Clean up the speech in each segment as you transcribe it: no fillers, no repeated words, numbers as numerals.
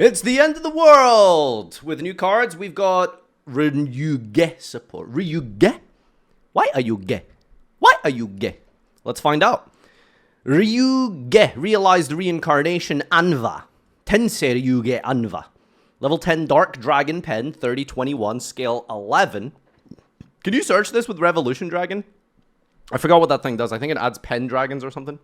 It's the end of the world! With new cards, we've got Ryuge support. Ryuge? Why are you gay? Why are you gay? Let's find out. Ryuge, realized reincarnation Anva. Tensei Ryuge Anva. Level 10 Dark Dragon Pen, 3021, scale 11. Can you search this with Revolution Dragon? I forgot what that thing does. I think it adds pen dragons or something.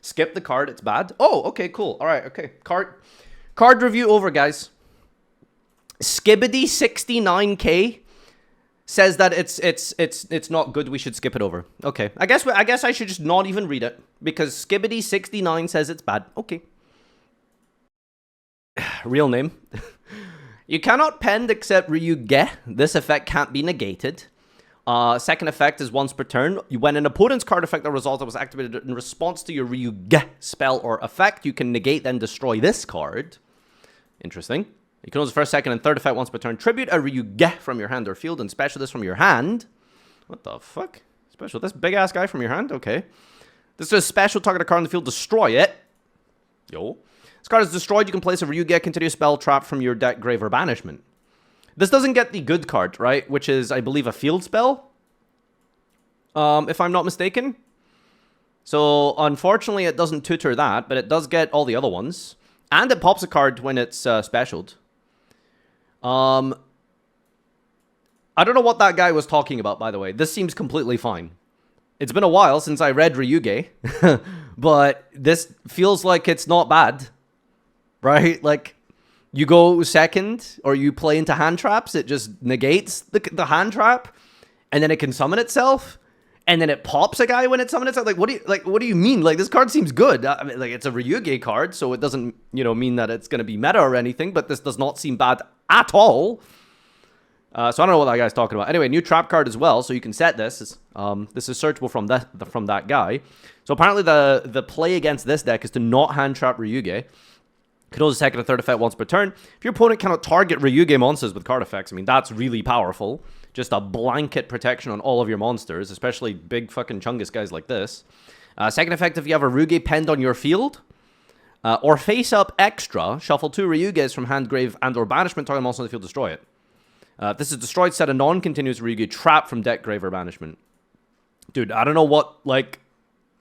Skip the card, it's bad. Oh, okay, cool. All right, okay. Card review over, guys. Skibbity69K says that it's not good. We should skip it over. Okay. I guess I should just not even read it because Skibbity69 says it's bad. Okay. Real name. You cannot pend except Ryuge. This effect can't be negated. Second effect is once per turn. When an opponent's card effect or result that was activated in response to your Ryuge spell or effect, you can negate then destroy this card. Interesting. You can use the first, second, and third effect once per turn. Tribute a Ryuge from your hand or field and special this from your hand. What the fuck? Special this big ass guy from your hand? Okay. This is a special target a card on the field. Destroy it. Yo. This card is destroyed. You can place a Ryuge continuous spell trap from your deck, grave, or banishment. This doesn't get the good card, right? Which is, I believe, a field spell. If I'm not mistaken. So, unfortunately, it doesn't tutor that, but it does get all the other ones. And it pops a card when it's specialed. I don't know what that guy was talking about, by the way. This seems completely fine. It's been a while since I read Ryuge. But this feels like it's not bad. Right? Like, you go second, or you play into hand traps, it just negates the hand trap, and then it can summon itself, and then it pops a guy when it summons itself. What do you mean? Like, this card seems good. I mean, like, it's a Ryuge card, so it doesn't, mean that it's going to be meta or anything, but this does not seem bad at all. So I don't know what that guy's talking about. Anyway, new trap card as well, so you can set this. This is searchable from that guy. So apparently the play against this deck is to not hand trap Ryuge. Can use a second or third effect once per turn. If your opponent cannot target Ryuge monsters with card effects, I mean, that's really powerful. Just a blanket protection on all of your monsters, especially big fucking chungus guys like this. Second effect, if you have a Ryuge penned on your field, or face up extra, shuffle 2 Ryuges from hand, grave, and or banishment, target monster on the field, destroy it. If this is destroyed, set a non-continuous Ryuge trap from deck, grave, or banishment. Dude, I don't know what, like,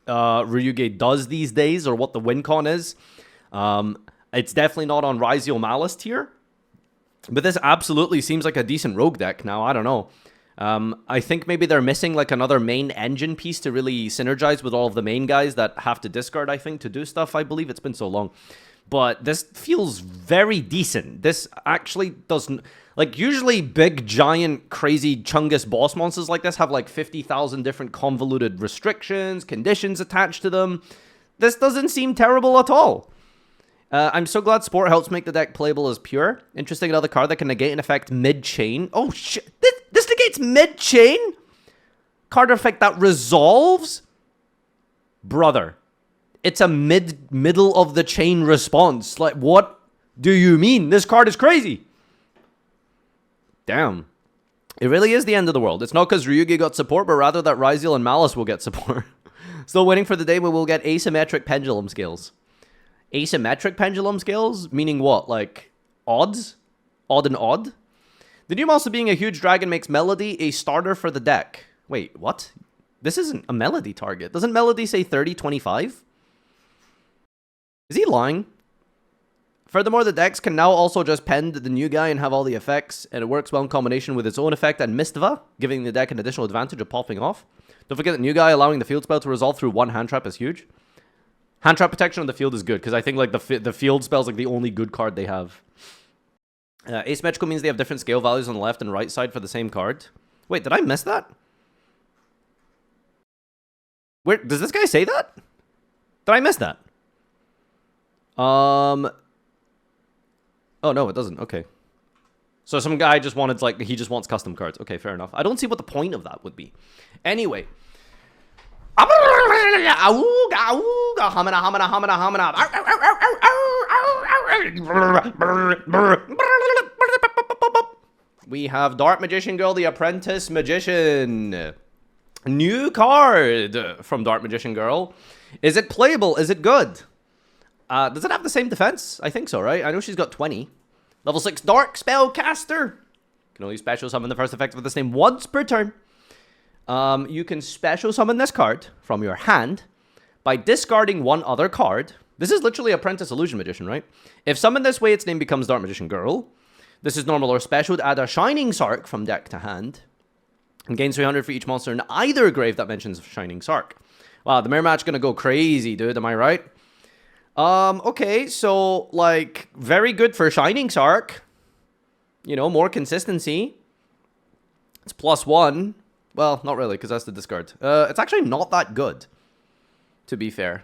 Ryuge does these days, or what the win con is. It's definitely not on Ryziel Malice tier. But this absolutely seems like a decent rogue deck now. I don't know. I think maybe they're missing like another main engine piece to really synergize with all of the main guys that have to discard, I think, to do stuff. I believe it's been so long. But this feels very decent. This actually doesn't... Like, usually big, giant, crazy Chungus boss monsters like this have like 50,000 different convoluted restrictions, conditions attached to them. This doesn't seem terrible at all. I'm so glad Sport helps make the deck playable as pure. Interesting, another card that can negate an effect mid-chain. Oh, shit. This negates mid-chain? Card effect that resolves? Brother. It's a middle of the chain response. Like, what do you mean? This card is crazy. Damn. It really is the end of the world. It's not because Ryuge got support, but rather that Ryziel and Malice will get support. Still waiting for the day where we'll get asymmetric pendulum scales. Asymmetric pendulum scales? Meaning what? Like, odds? Odd and odd? The new monster being a huge dragon makes Melody a starter for the deck. Wait, what? This isn't a Melody target. Doesn't Melody say 30-25? Is he lying? Furthermore, the decks can now also just pend the new guy and have all the effects, and it works well in combination with its own effect and Mistva, giving the deck an additional advantage of popping off. Don't forget that new guy allowing the field spell to resolve through one hand trap is huge. Hand trap protection on the field is good, because I think like the field spell is like the only good card they have. Asymmetrical means they have different scale values on the left and right side for the same card. Wait, did I miss that? Where does this guy say that? Did I miss that? Oh no, it doesn't. Okay. So some guy just wanted, like, he just wants custom cards. Okay, fair enough. I don't see what the point of that would be. Anyway. We have Dark Magician Girl, the Apprentice Magician. New card from Dark Magician Girl. Is it playable? Is it good? Does it have the same defense? I think so, right? I know she's got 20. Level 6 Dark Spellcaster. Can only special summon the first effect of this name once per turn. You can special summon this card from your hand by discarding one other card. This is literally Apprentice Illusion Magician, right? If summoned this way, its name becomes Dark Magician Girl. This is normal or special to add a Shining Sark from deck to hand. And gains 300 for each monster in either grave that mentions Shining Sark. Wow, the mirror match gonna go crazy, dude. Am I right? Okay, so, like, very good for Shining Sark. You know, more consistency. It's +1. Well, not really, because that's the discard. It's actually not that good, to be fair.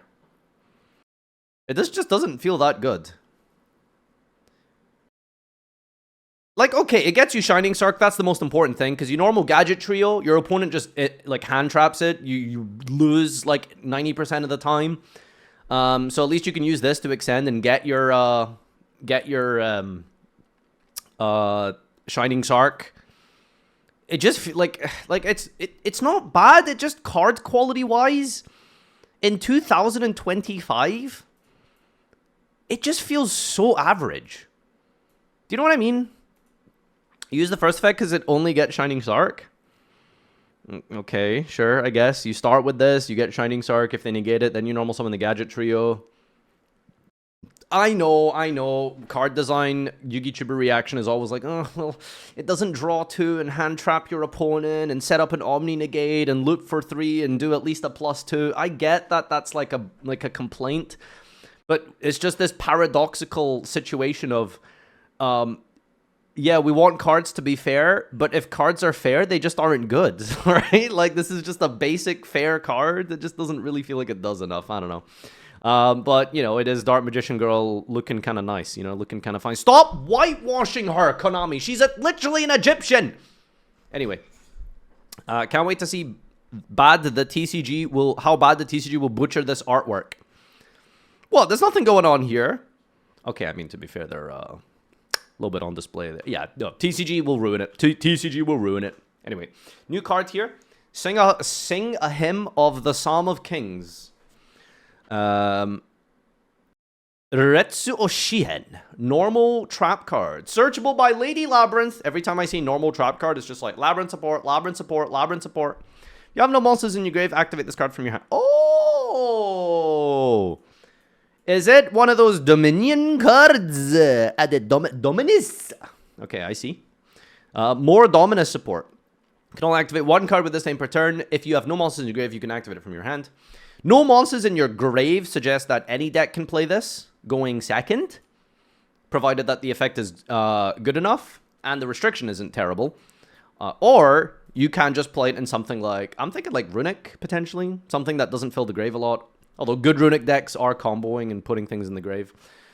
It just doesn't feel that good. Like, okay, it gets you Shining Sark. That's the most important thing, because you normal Gadget Trio, your opponent just, like, hand traps it. You lose, like, 90% of the time. So at least you can use this to extend and get your Shining Sark. It just like it's not bad. It just card quality wise, in 2025, it just feels so average. Do you know what I mean? Use the first effect because it only gets Shining Sark. Okay, sure, I guess. You start with this, you get Shining Sark. If they negate it, then you normal summon the Gadget Trio. I know. Card design, Yugi Chiba reaction is always like, oh, well, it doesn't draw 2 and hand trap your opponent and set up an Omni Negate and loop for 3 and do at least a +2. I get that that's like a complaint. But it's just this paradoxical situation of, yeah, we want cards to be fair, but if cards are fair, they just aren't good, right? Like, this is just a basic fair card that just doesn't really feel like it does enough. I don't know. But, you know, it is Dark Magician Girl looking kind of nice, you know, looking kind of fine. Stop whitewashing her, Konami. She's literally an Egyptian. Anyway, can't wait to see how bad the TCG will butcher this artwork. Well, there's nothing going on here. Okay, I mean, to be fair, they're a little bit on display there. Yeah, no, TCG will ruin it. TCG will ruin it. Anyway, new card here. Sing a hymn of the Psalm of Kings. Retsu Oshihen. Normal trap card. Searchable by Lady Labyrinth. Every time I see normal trap card, it's just like Labyrinth support, Labyrinth support, Labyrinth support. You have no monsters in your grave, activate this card from your hand. Oh! Is it one of those Dominion cards? Dominus. Okay, I see. More Dominus support. You can only activate one card with this name per turn. If you have no monsters in your grave, you can activate it from your hand. No monsters in your grave suggests that any deck can play this going second, provided that the effect is good enough and the restriction isn't terrible. Or you can just play it in something like, I'm thinking like Runic, potentially. Something that doesn't fill the grave a lot. Although good Runic decks are comboing and putting things in the grave.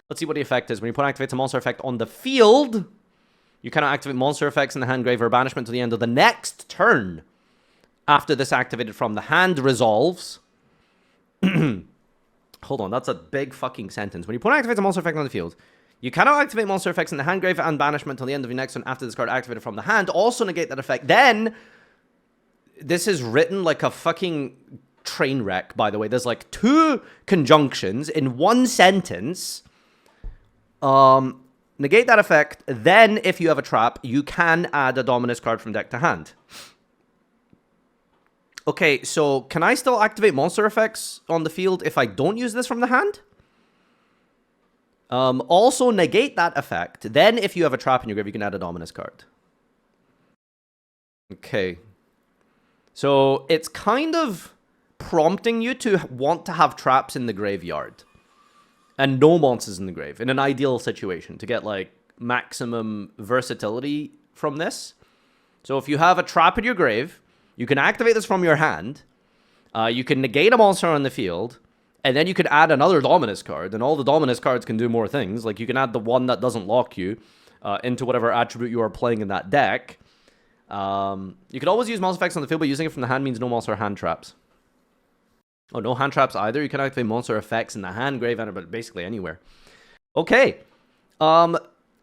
Let's see what the effect is. When you put activates a monster effect on the field, you cannot activate monster effects in the hand, grave, or banishment to the end of the next turn. After this activated from the hand resolves. Hold on, that's a big fucking sentence. When you put activates a monster effect on the field, you cannot activate monster effects in the hand, grave, and banishment until the end of your next turn after this card activated from the hand. Also negate that effect. Then, this is written like a fucking train wreck, by the way. There's like 2 conjunctions in one sentence. Negate that effect. Then, if you have a trap, you can add a Dominus card from deck to hand. Okay, so can I still activate monster effects on the field if I don't use this from the hand? Also negate that effect. Then, if you have a trap in your grave, you can add a Dominus card. Okay. So, it's kind of prompting you to want to have traps in the graveyard. And no monsters in the grave. In an ideal situation. To get, like, maximum versatility from this. So, if you have a trap in your grave, you can activate this from your hand. You can negate a monster on the field. And then you can add another Dominus card. And all the Dominus cards can do more things. Like, you can add the one that doesn't lock you into whatever attribute you are playing in that deck. You can always use monster effects on the field, but using it from the hand means no monster hand traps. Oh, no hand traps either. You can activate monster effects in the hand, grave, but basically anywhere. Okay.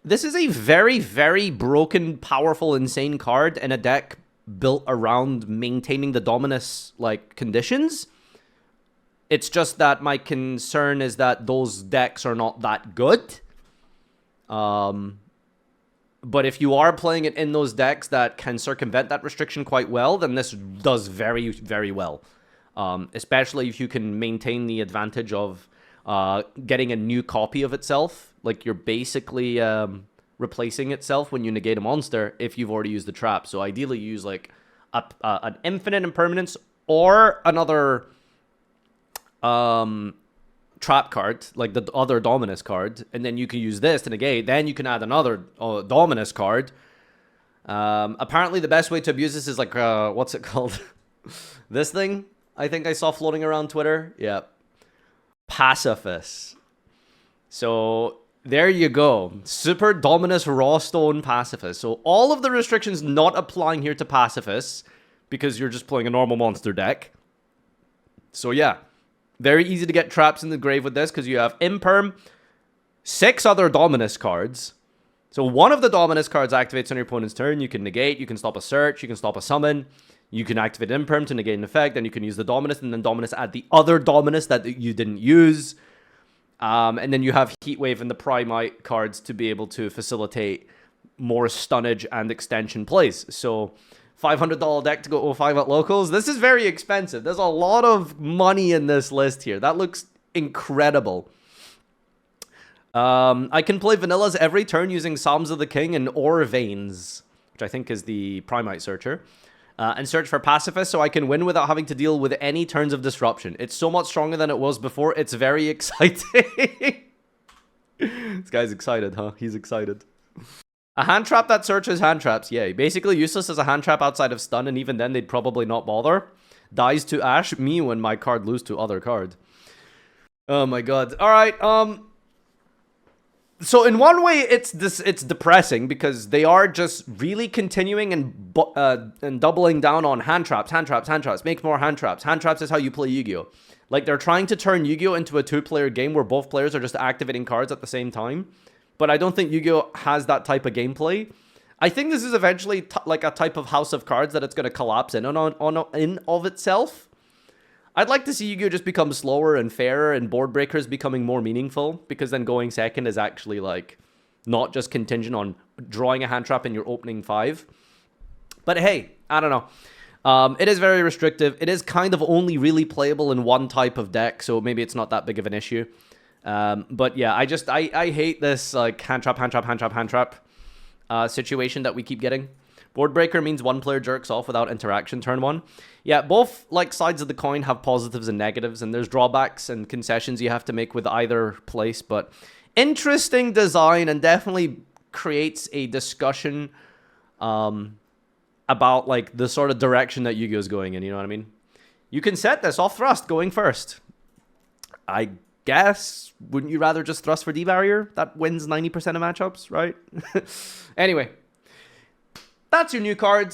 This is a very, very broken, powerful, insane card in a deck built around maintaining the Dominus, like, conditions. It's just that my concern is that those decks are not that good. But if you are playing it in those decks that can circumvent that restriction quite well, then this does very, very well. Especially if you can maintain the advantage of getting a new copy of itself. Like, you're basically replacing itself when you negate a monster if you've already used the trap. So ideally you use like an infinite impermanence or another trap card, like the other Dominus card, and then you can use this to negate. Then you can add another Dominus card. Apparently the best way to abuse this is like, what's it called? This thing I think I saw floating around Twitter. Yeah. Pacifist. So there you go. Super Dominus Raw Stone Pacifist. So all of the restrictions not applying here to Pacifists because you're just playing a normal monster deck. So yeah. Very easy to get traps in the grave with this because you have Imperm, 6 other Dominus cards. So one of the Dominus cards activates on your opponent's turn. You can negate, you can stop a search, you can stop a summon. You can activate Imperm to negate an effect, then you can use the Dominus, and then Dominus add the other Dominus that you didn't use. And then you have Heatwave and the Primite cards to be able to facilitate more stunnage and extension plays. So $500 deck to go 05 at locals. This is very expensive. There's a lot of money in this list here. That looks incredible. I can play vanillas every turn using Psalms of the King and Ore Veins, which I think is the Primite Searcher, and search for Pacifist so I can win without having to deal with any turns of disruption. It's so much stronger than it was before. It's very exciting. This guy's excited, huh? He's excited. A hand trap that searches hand traps. Yeah, basically useless as a hand trap outside of stun, and even then they'd probably not bother. Dies to Ash. Me when my card lose to other card. Oh my god. Alright, so in one way, it's depressing because they are just really continuing and doubling down on hand traps, hand traps, hand traps. Make more hand traps. Hand traps is how you play Yu-Gi-Oh! Like, they're trying to turn Yu-Gi-Oh! Into a 2-player game where both players are just activating cards at the same time. But I don't think Yu-Gi-Oh! Has that type of gameplay. I think this is eventually like a type of house of cards that it's going to collapse in of itself. I'd like to see Yu-Gi-Oh! Just become slower and fairer and board breakers becoming more meaningful, because then going second is actually like not just contingent on drawing a hand trap in your opening 5. But hey, I don't know. It is very restrictive. It is kind of only really playable in one type of deck, so maybe it's not that big of an issue. But yeah, I hate this like hand trap situation that we keep getting. Board breaker means one player jerks off without interaction turn 1. Yeah, both like sides of the coin have positives and negatives, and there's drawbacks and concessions you have to make with either place, but interesting design, and definitely creates a discussion about like the sort of direction that Yu-Gi-Oh! Is going in, you know what I mean? You can set this off thrust going first. I guess, wouldn't you rather just thrust for D-Barrier? That wins 90% of matchups, right? Anyway, that's your new cards.